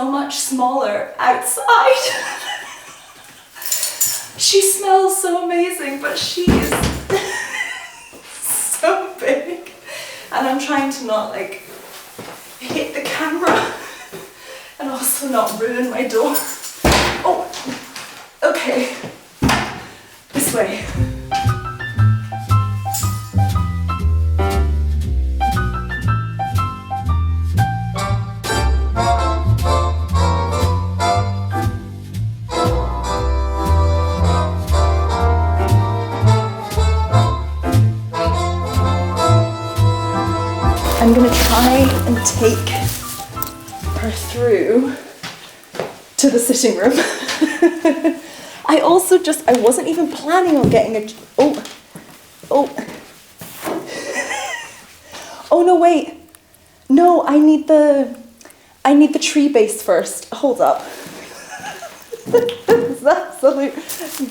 so much smaller outside. She smells so amazing, but she is so big. And I'm trying to not like hit the camera and also not ruin my door. Oh, okay. This way. I'm gonna try and take her through to the sitting room. I wasn't even planning on getting oh no, wait. No, I need the tree base first. Hold up. This is absolute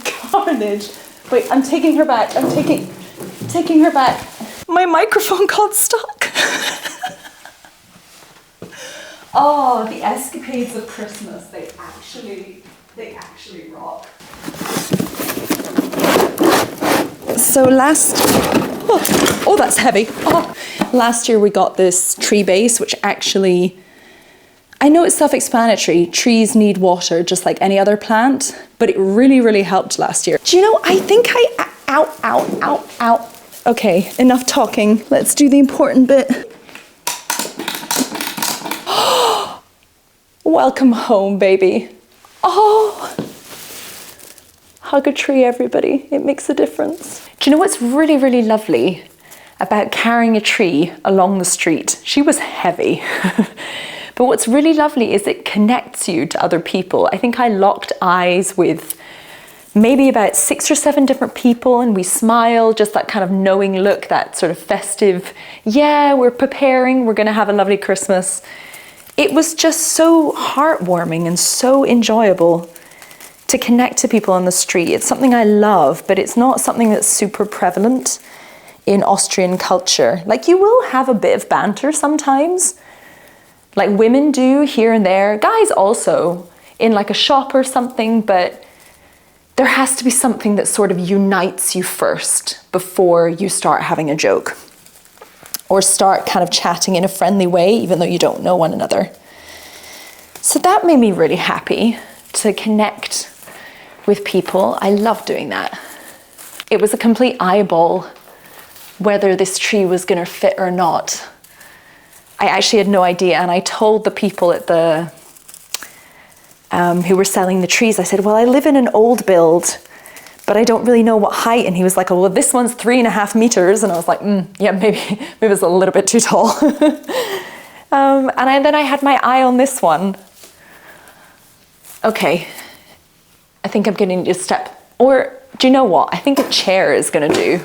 carnage. Wait, I'm taking her back. I'm taking her back. My microphone got stuck. Oh, the escapades of Christmas, they actually rock. So oh, that's heavy. Oh, last year we got this tree base, which actually, I know it's self-explanatory. Trees need water just like any other plant, but it really, really helped last year. Do you know, I think ow. Okay, enough talking. Let's do the important bit. Welcome home, baby. Oh, hug a tree, everybody. It makes a difference. Do you know what's really, really lovely about carrying a tree along the street? She was heavy. But what's really lovely is it connects you to other people. I think I locked eyes with maybe about 6 or 7 different people, and we smiled, just that kind of knowing look, that sort of festive, yeah, we're preparing, we're gonna have a lovely Christmas. It was just so heartwarming and so enjoyable to connect to people on the street. It's something I love, but it's not something that's super prevalent in Austrian culture. Like, you will have a bit of banter sometimes, like women do here and there, guys also, in like a shop or something, but there has to be something that sort of unites you first before you start having a joke or start kind of chatting in a friendly way, even though you don't know one another. So that made me really happy to connect with people. I love doing that. It was a complete eyeball whether this tree was gonna fit or not. I actually had no idea, and I told the people at the who were selling the trees, I said, well, I live in an old build, but I don't really know what height. And he was like, oh, well, this one's 3.5 meters. And I was like, yeah, maybe it's a little bit too tall. And then I had my eye on this one. Okay, I think I'm gonna need to step, or do you know what? I think a chair is gonna do.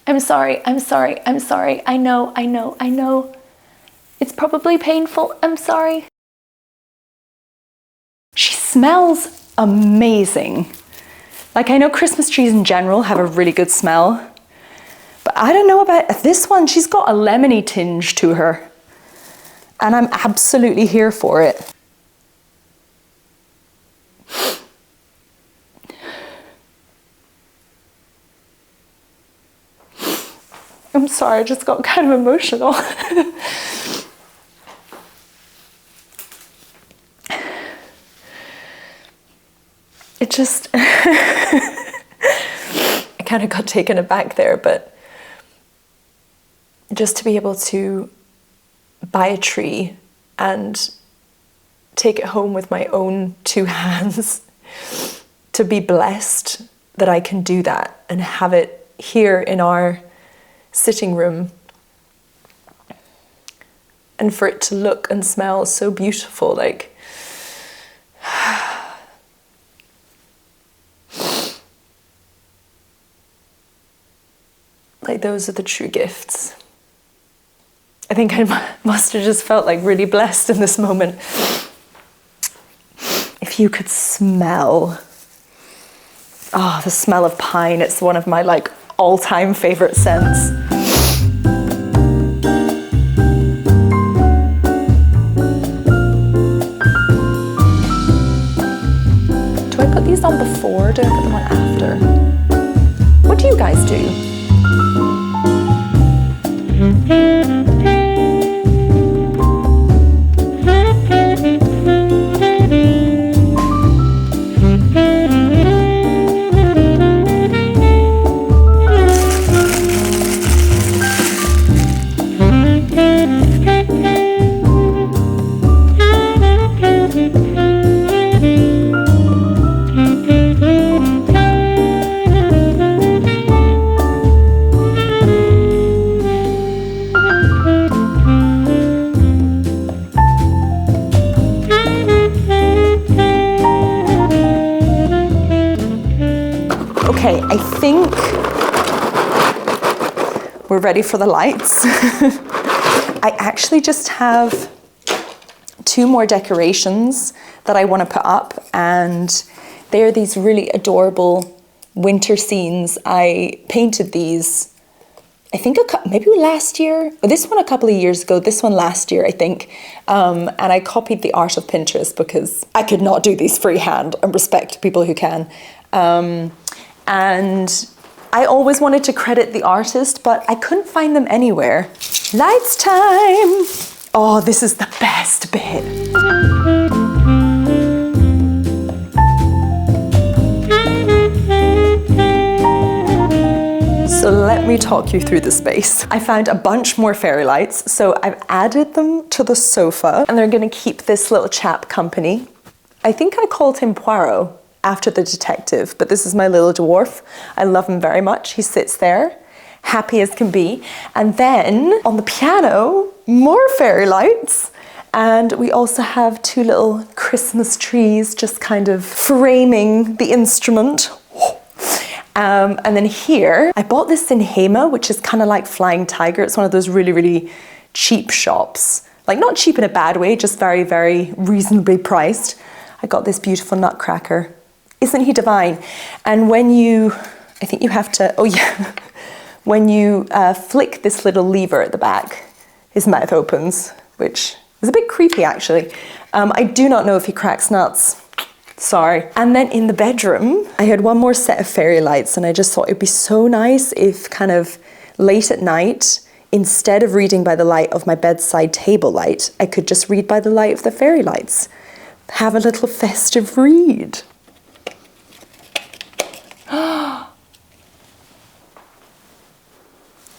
I'm sorry. I know. It's probably painful, I'm sorry. She smells amazing. Like, I know Christmas trees in general have a really good smell, but I don't know about this one. She's got a lemony tinge to her, and I'm absolutely here for it. I'm sorry, I just got kind of emotional. It just, I kind of got taken aback there, but just to be able to buy a tree and take it home with my own 2 hands, to be blessed that I can do that and have it here in our sitting room, and for it to look and smell so beautiful, like, like those are the true gifts. I think I must have just felt like really blessed in this moment. If you could smell, oh, the smell of pine, it's one of my like all-time favorite scents. these on before, don't put them on after. What do you guys do? Okay, I think we're ready for the lights. I actually just have 2 more decorations that I want to put up, and they're these really adorable winter scenes. I painted these, I think maybe last year, or this one a couple of years ago, this one last year, I think. And I copied the art of Pinterest because I could not do these freehand, and respect people who can. And I always wanted to credit the artist, but I couldn't find them anywhere. Lights time! Oh, this is the best bit. So let me talk you through the space. I found a bunch more fairy lights, so I've added them to the sofa, and they're gonna keep this little chap company. I think I called him Poirot after the detective, but this is my little dwarf. I love him very much. He sits there, happy as can be. And then on the piano, more fairy lights. And we also have 2 little Christmas trees just kind of framing the instrument. And then here, I bought this in Hema, which is kind of like Flying Tiger. It's one of those really, really cheap shops. Like not cheap in a bad way, just very, very reasonably priced. I got this beautiful nutcracker. Isn't he divine? And when you, I think you have to, oh yeah, when you flick this little lever at the back, his mouth opens, which is a bit creepy actually. I do not know if he cracks nuts. Sorry. And then in the bedroom, I had one more set of fairy lights, and I just thought it'd be so nice if kind of late at night, instead of reading by the light of my bedside table light, I could just read by the light of the fairy lights. Have a little festive read.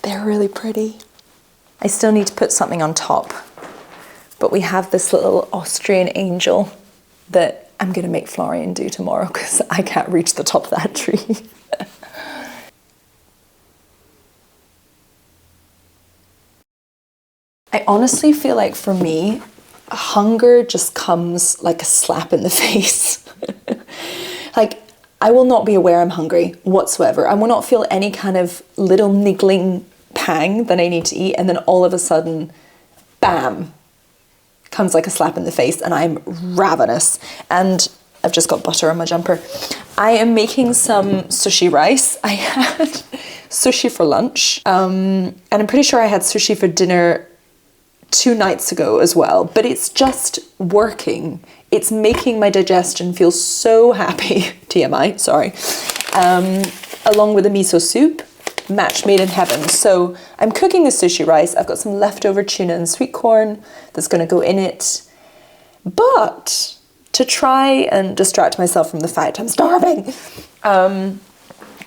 They're really pretty. I still need to put something on top, but we have this little Austrian angel that I'm gonna make Florian do tomorrow because I can't reach the top of that tree. I honestly feel like for me, hunger just comes like a slap in the face. Like, I will not be aware I'm hungry whatsoever. I will not feel any kind of little niggling pang that I need to eat, and then all of a sudden, bam, comes like a slap in the face, and I'm ravenous. And I've just got butter on my jumper. I am making some sushi rice. I had sushi for lunch, and I'm pretty sure I had sushi for dinner 2 nights ago as well, but it's just working. It's making my digestion feel so happy, TMI, sorry, along with a miso soup, match made in heaven. So I'm cooking the sushi rice. I've got some leftover tuna and sweet corn that's gonna go in it. But to try and distract myself from the fact I'm starving,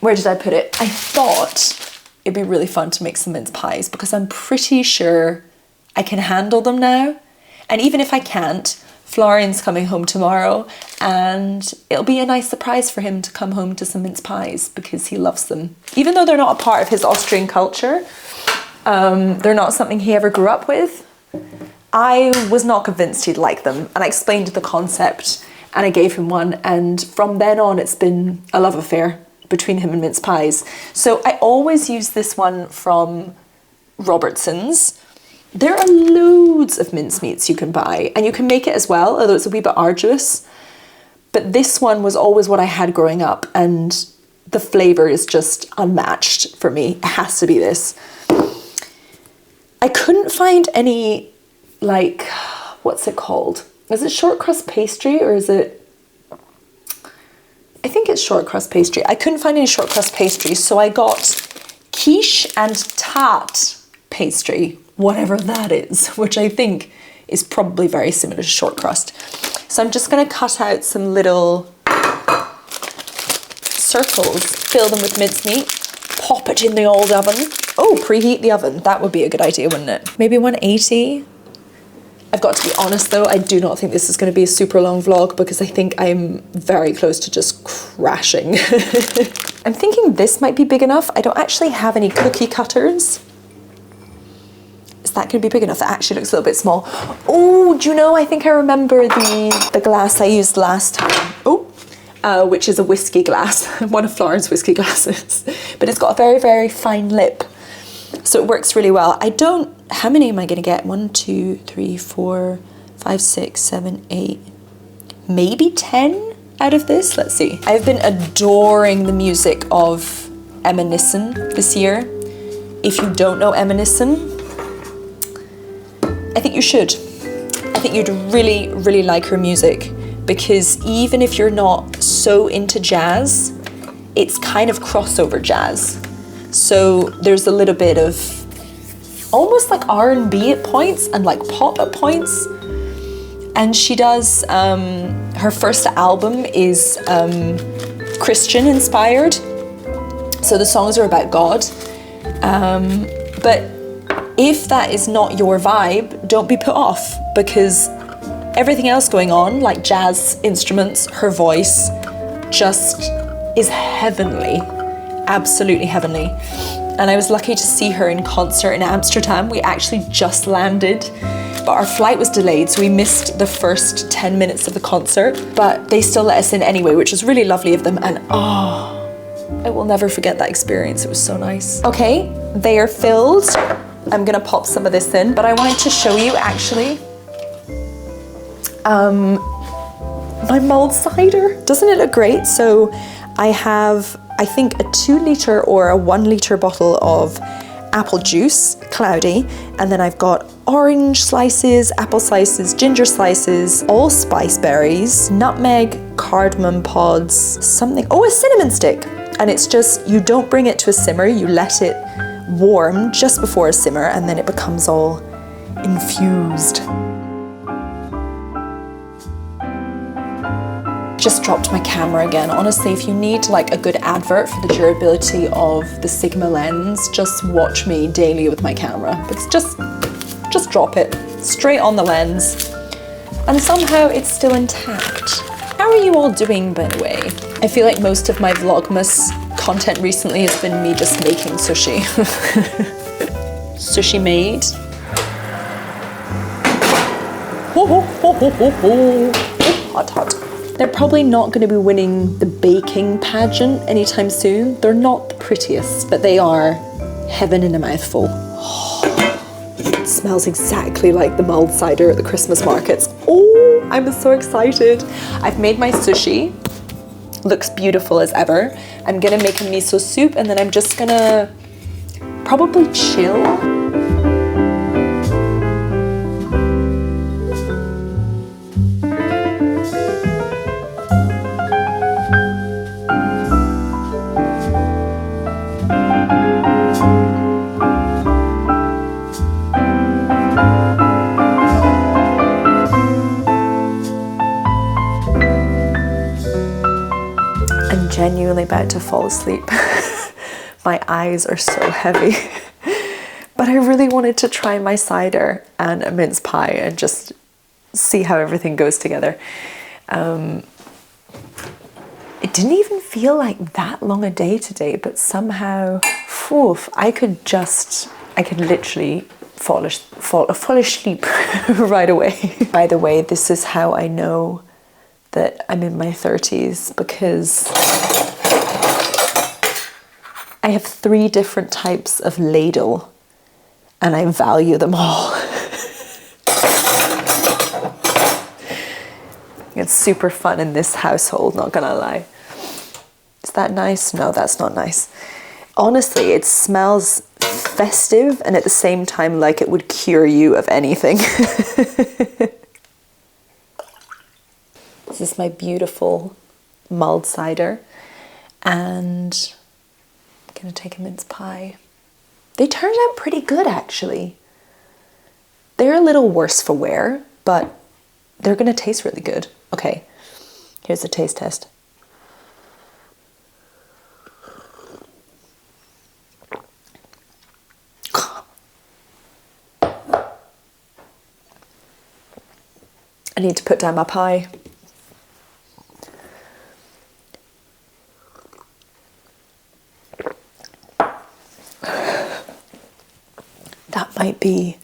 where did I put it? I thought it'd be really fun to make some mince pies because I'm pretty sure I can handle them now. And even if I can't, Florian's coming home tomorrow, and it'll be a nice surprise for him to come home to some mince pies because he loves them. Even though they're not a part of his Austrian culture, they're not something he ever grew up with, I was not convinced he'd like them. And I explained the concept and I gave him one, and from then on it's been a love affair between him and mince pies. So I always use this one from Robertson's. There are loads of mincemeats you can buy, and you can make it as well, although it's a wee bit arduous. But this one was always what I had growing up, and the flavour is just unmatched for me. It has to be this. I couldn't find any, like, what's it called? Is it short crust pastry, or is it I think it's short crust pastry. I couldn't find any short crust pastry, so I got quiche and tart pastry, whatever that is, which I think is probably very similar to short crust. So I'm just gonna cut out some little circles, fill them with mincemeat, pop it in the old oven. Oh, preheat the oven. That would be a good idea, wouldn't it? Maybe 180. I've got to be honest though, I do not think this is going to be a super long vlog because I think I'm very close to just crashing. I'm thinking this might be big enough. I don't actually have any cookie cutters. Is that going to be big enough? That actually looks a little bit small. Oh, do you know, I think I remember the glass I used last time. Oh, which is a whiskey glass, one of Florence's whiskey glasses. But it's got a very, very fine lip. So it works really well. How many am I going to get? 1, 2, 3, 4, 5, 6, 7, 8, maybe 10 out of this. Let's see. I've been adoring the music of Emma Nissen this year. If you don't know Emma Nissen, I think you should. I think you'd really, really like her music because even if you're not so into jazz, it's kind of crossover jazz. So there's a little bit of almost like R&B at points and like pop at points. And she does, her first album is Christian inspired. So the songs are about God. But if that is not your vibe, don't be put off because everything else going on, like jazz instruments, her voice, just is heavenly. Absolutely heavenly. And I was lucky to see her in concert in Amsterdam. We actually just landed, but our flight was delayed, so we missed the first 10 minutes of the concert, but they still let us in anyway, which was really lovely of them. And oh, I will never forget that experience. It was so nice. Okay, they are filled. I'm gonna pop some of this in, but I wanted to show you actually my mulled cider. Doesn't it look great? So I have, I think, a 2-litre or a 1-litre bottle of apple juice, cloudy, and then I've got orange slices, apple slices, ginger slices, all spice berries, nutmeg, cardamom pods, something, oh, a cinnamon stick. And it's just, you don't bring it to a simmer, you let it warm just before a simmer and then it becomes all infused. Just dropped my camera again. Honestly, if you need like a good advert for the durability of the Sigma lens, just watch me daily with my camera. But just drop it straight on the lens and somehow it's still intact. How are you all doing, by the way? I feel like most of my vlogmas content recently has been me just making sushi. Sushi made. Hot, hot. They're probably not going to be winning the baking pageant anytime soon. They're not the prettiest, but they are heaven in a mouthful. It smells exactly like the mulled cider at the Christmas markets. Oh, I'm so excited. I've made my sushi. Looks beautiful as ever. I'm gonna make a miso soup and then I'm just gonna probably chill. Genuinely about to fall asleep. My eyes are so heavy. But I really wanted to try my cider and a mince pie and just see how everything goes together. It didn't even feel like that long a day today, but somehow, I could literally fall asleep right away. By the way, this is how I know that I'm in my 30s because I have 3 different types of ladle and I value them all. It's super fun in this household, not gonna lie. Is that nice? No, that's not nice. Honestly, it smells festive and at the same time like it would cure you of anything. This is my beautiful mulled cider, and I'm gonna take a mince pie. They turned out pretty good, actually. They're a little worse for wear, but they're gonna taste really good. Okay, here's the taste test. I need to put down my pie. That might be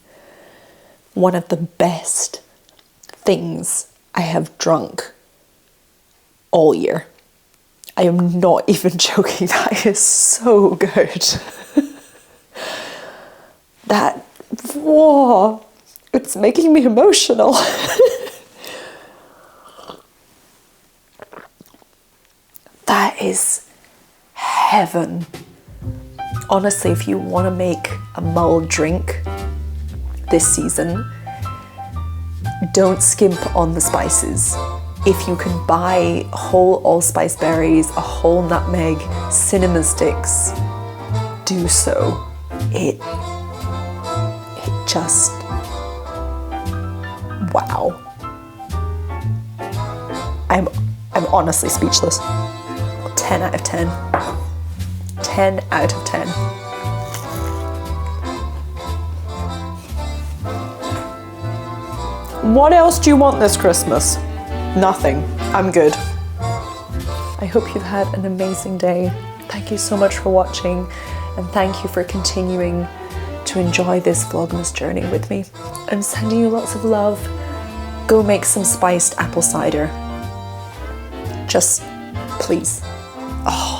one of the best things I have drunk all year. I am not even joking. That is so good. That, whoa, it's making me emotional. That is heaven. Honestly, if you want to make a mulled drink this season, don't skimp on the spices. If you can buy whole allspice berries, a whole nutmeg, cinnamon sticks, do so. It just, wow. I'm honestly speechless. 10 out of 10. 10 out of 10. What else do you want this Christmas? Nothing. I'm good. I hope you've had an amazing day. Thank you so much for watching, and thank you for continuing to enjoy this vlogmas journey with me. I'm sending you lots of love. Go make some spiced apple cider. Just please. Oh.